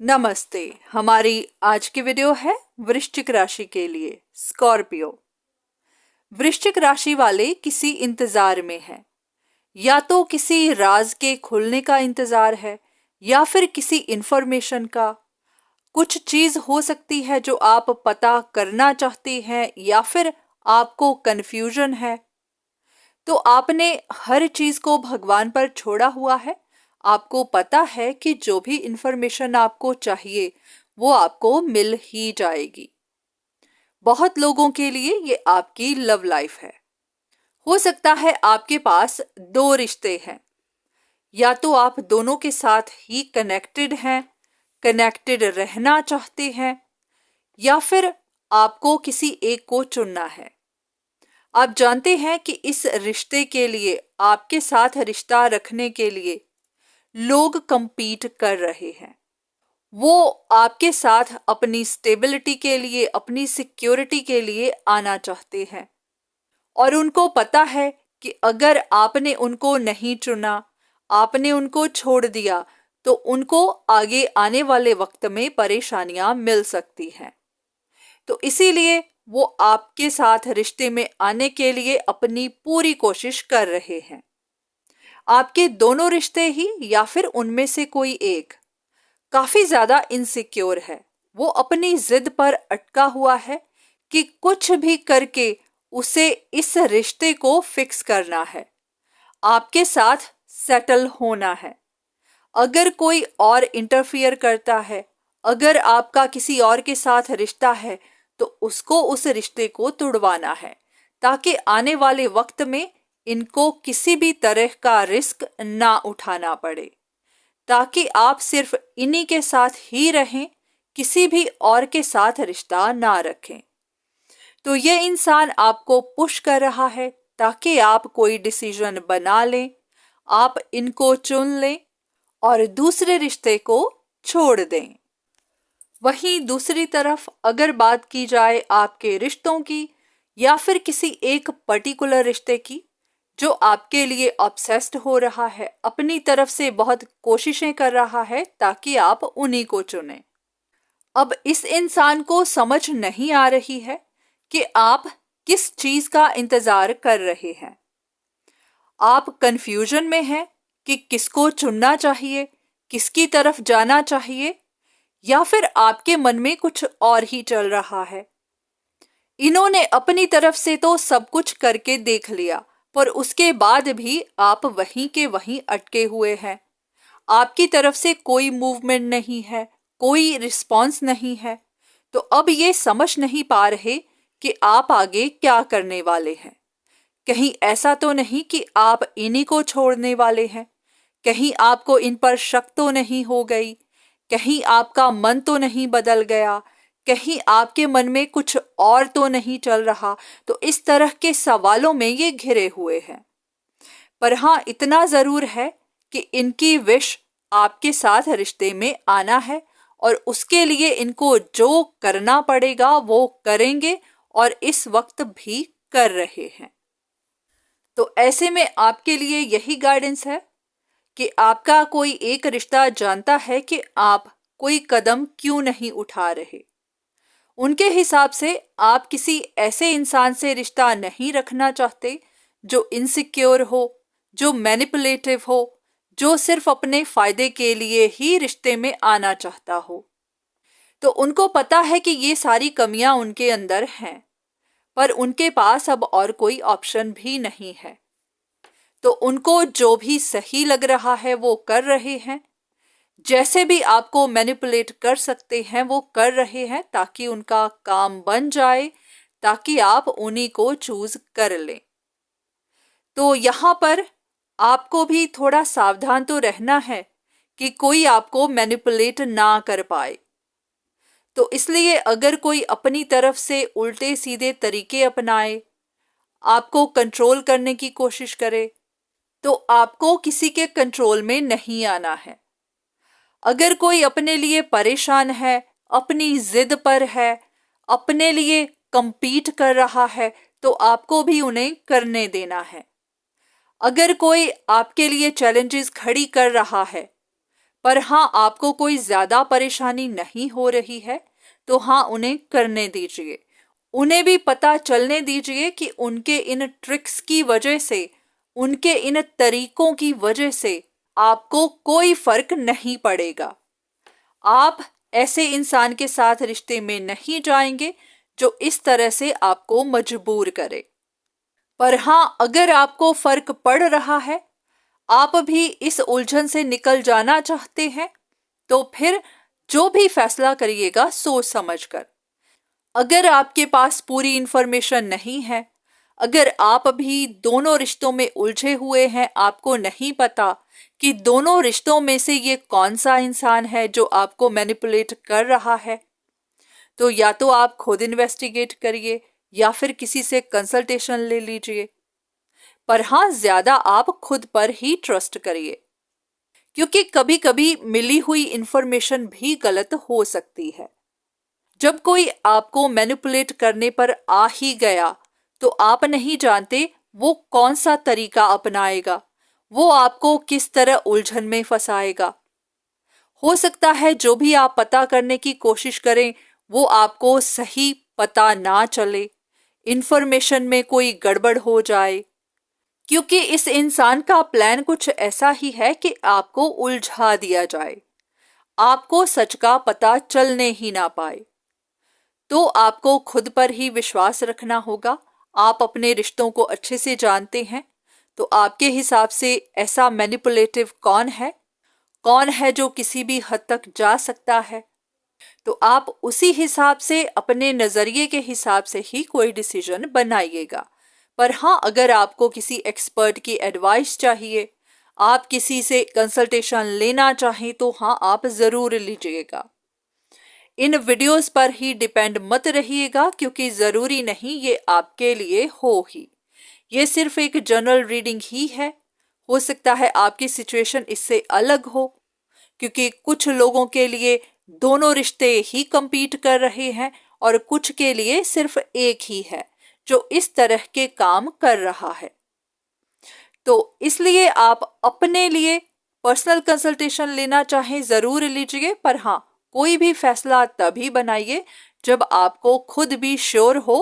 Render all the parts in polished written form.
नमस्ते। हमारी आज की वीडियो है वृश्चिक राशि के लिए स्कॉर्पियो। वृश्चिक राशि वाले किसी इंतजार में हैं। या तो किसी राज के खुलने का इंतजार है या फिर किसी इंफॉर्मेशन का। कुछ चीज हो सकती है जो आप पता करना चाहते हैं या फिर आपको कंफ्यूजन है। तो आपने हर चीज को भगवान पर छोड़ा हुआ है। आपको पता है कि जो भी इंफॉर्मेशन आपको चाहिए वो आपको मिल ही जाएगी। बहुत लोगों के लिए ये आपकी लव लाइफ है। हो सकता है आपके पास दो रिश्ते हैं। या तो आप दोनों के साथ ही कनेक्टेड हैं, कनेक्टेड रहना चाहते हैं, या फिर आपको किसी एक को चुनना है। आप जानते हैं कि इस रिश्ते के लिए, आपके साथ रिश्ता रखने के लिए लोग compete कर रहे हैं। वो आपके साथ अपनी स्टेबिलिटी के लिए, अपनी सिक्योरिटी के लिए आना चाहते हैं और उनको पता है कि अगर आपने उनको नहीं चुना, आपने उनको छोड़ दिया, तो उनको आगे आने वाले वक्त में परेशानियां मिल सकती हैं। तो इसीलिए वो आपके साथ रिश्ते में आने के लिए अपनी पूरी कोशिश कर रहे हैं। आपके दोनों रिश्ते ही या फिर उनमें से कोई एक काफी ज्यादा इनसिक्योर है। वो अपनी जिद पर अटका हुआ है कि कुछ भी करके उसे इस रिश्ते को फिक्स करना है, आपके साथ सेटल होना है। अगर कोई और इंटरफियर करता है, अगर आपका किसी और के साथ रिश्ता है, तो उसको उस रिश्ते को तुड़वाना है ताकि आने वाले वक्त में इनको किसी भी तरह का रिस्क ना उठाना पड़े, ताकि आप सिर्फ इन्हीं के साथ ही रहें, किसी भी और के साथ रिश्ता ना रखें। तो ये इंसान आपको पुश कर रहा है ताकि आप कोई डिसीजन बना लें, आप इनको चुन लें और दूसरे रिश्ते को छोड़ दें। वहीं दूसरी तरफ अगर बात की जाए आपके रिश्तों की या फिर किसी एक पर्टिकुलर रिश्ते की जो आपके लिए ऑब्सेस्ड हो रहा है, अपनी तरफ से बहुत कोशिशें कर रहा है ताकि आप उन्हीं को चुनें। अब इस इंसान को समझ नहीं आ रही है कि आप किस चीज का इंतजार कर रहे हैं। आप कंफ्यूजन में हैं कि किसको चुनना चाहिए, किसकी तरफ जाना चाहिए, या फिर आपके मन में कुछ और ही चल रहा है। इन्होंने अपनी तरफ से तो सब कुछ करके देख लिया, पर उसके बाद भी आप वहीं के वहीं अटके हुए हैं। आपकी तरफ से कोई मूवमेंट नहीं है, कोई रिस्पॉन्स नहीं है। तो अब ये समझ नहीं पा रहे कि आप आगे क्या करने वाले हैं। कहीं ऐसा तो नहीं कि आप इन्हीं को छोड़ने वाले हैं? कहीं आपको इन पर शक तो नहीं हो गई? कहीं आपका मन तो नहीं बदल गया? कहीं आपके मन में कुछ और तो नहीं चल रहा? तो इस तरह के सवालों में ये घिरे हुए हैं। पर हाँ, इतना जरूर है कि इनकी विश आपके साथ रिश्ते में आना है और उसके लिए इनको जो करना पड़ेगा वो करेंगे और इस वक्त भी कर रहे हैं। तो ऐसे में आपके लिए यही गाइडेंस है कि आपका कोई एक रिश्ता जानता है कि आप कोई कदम क्यों नहीं उठा रहे। उनके हिसाब से आप किसी ऐसे इंसान से रिश्ता नहीं रखना चाहते जो इनसिक्योर हो, जो मैनिपुलेटिव हो, जो सिर्फ अपने फायदे के लिए ही रिश्ते में आना चाहता हो। तो उनको पता है कि ये सारी कमियां उनके अंदर हैं, पर उनके पास अब और कोई ऑप्शन भी नहीं है। तो उनको जो भी सही लग रहा है वो कर रहे हैं। जैसे भी आपको मैनिपुलेट कर सकते हैं वो कर रहे हैं ताकि उनका काम बन जाए, ताकि आप उन्हीं को चूज कर लें। तो यहाँ पर आपको भी थोड़ा सावधान तो रहना है कि कोई आपको मैनिपुलेट ना कर पाए। तो इसलिए अगर कोई अपनी तरफ से उल्टे सीधे तरीके अपनाए, आपको कंट्रोल करने की कोशिश करे, तो आपको किसी के कंट्रोल में नहीं आना है। अगर कोई अपने लिए परेशान है, अपनी जिद पर है, अपने लिए compete कर रहा है, तो आपको भी उन्हें करने देना है। अगर कोई आपके लिए चैलेंजेस खड़ी कर रहा है, पर हाँ, आपको कोई ज्यादा परेशानी नहीं हो रही है तो हाँ, उन्हें करने दीजिए। उन्हें भी पता चलने दीजिए कि उनके इन ट्रिक्स की वजह से, उनके इन तरीकों की वजह से आपको कोई फर्क नहीं पड़ेगा। आप ऐसे इंसान के साथ रिश्ते में नहीं जाएंगे जो इस तरह से आपको मजबूर करे। पर हाँ, अगर आपको फर्क पड़ रहा है, आप भी इस उलझन से निकल जाना चाहते हैं, तो फिर जो भी फैसला करिएगा सोच समझकर। अगर आपके पास पूरी इंफॉर्मेशन नहीं है, अगर आप अभी दोनों रिश्तों में उलझे हुए हैं, आपको नहीं पता कि दोनों रिश्तों में से ये कौन सा इंसान है जो आपको मैनिपुलेट कर रहा है, तो या तो आप खुद इन्वेस्टिगेट करिए या फिर किसी से कंसल्टेशन ले लीजिए। पर हाँ, ज्यादा आप खुद पर ही ट्रस्ट करिए, क्योंकि कभी कभी मिली हुई इंफॉर्मेशन भी गलत हो सकती है। जब कोई आपको मैनिपुलेट करने पर आ ही गया तो आप नहीं जानते वो कौन सा तरीका अपनाएगा, वो आपको किस तरह उलझन में फंसाएगा। हो सकता है जो भी आप पता करने की कोशिश करें वो आपको सही पता ना चले, इंफॉर्मेशन में कोई गड़बड़ हो जाए, क्योंकि इस इंसान का प्लान कुछ ऐसा ही है कि आपको उलझा दिया जाए, आपको सच का पता चलने ही ना पाए। तो आपको खुद पर ही विश्वास रखना होगा। आप अपने रिश्तों को अच्छे से जानते हैं, तो आपके हिसाब से ऐसा मैनिपुलेटिव कौन है जो किसी भी हद तक जा सकता है, तो आप उसी हिसाब से, अपने नजरिए के हिसाब से ही कोई डिसीजन बनाइएगा। पर हाँ, अगर आपको किसी एक्सपर्ट की एडवाइस चाहिए, आप किसी से कंसल्टेशन लेना चाहें, तो हाँ, आप जरूर लीजिएगा। इन वीडियोस पर ही डिपेंड मत रहिएगा, क्योंकि जरूरी नहीं ये आपके लिए हो ही। ये सिर्फ एक जनरल रीडिंग ही है। हो सकता है आपकी सिचुएशन इससे अलग हो, क्योंकि कुछ लोगों के लिए दोनों रिश्ते ही compete कर रहे हैं और कुछ के लिए सिर्फ एक ही है जो इस तरह के काम कर रहा है। तो इसलिए आप अपने लिए पर्सनल कंसल्टेशन लेना चाहें जरूर लीजिए, पर हाँ, कोई भी फैसला तभी बनाइए जब आपको खुद भी श्योर हो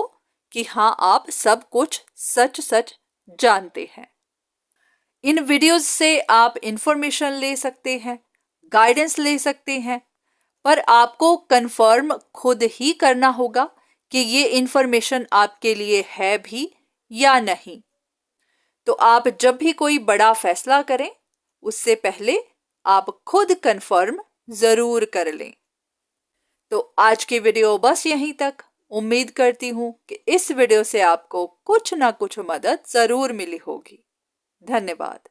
कि हाँ, आप सब कुछ सच सच जानते हैं। इन वीडियोस से आप इंफॉर्मेशन ले सकते हैं, गाइडेंस ले सकते हैं, पर आपको कंफर्म खुद ही करना होगा कि ये इंफॉर्मेशन आपके लिए है भी या नहीं। तो आप जब भी कोई बड़ा फैसला करें, उससे पहले आप खुद कंफर्म जरूर कर लें। तो आज की वीडियो बस यहीं तक। उम्मीद करती हूं कि इस वीडियो से आपको कुछ ना कुछ मदद जरूर मिली होगी। धन्यवाद।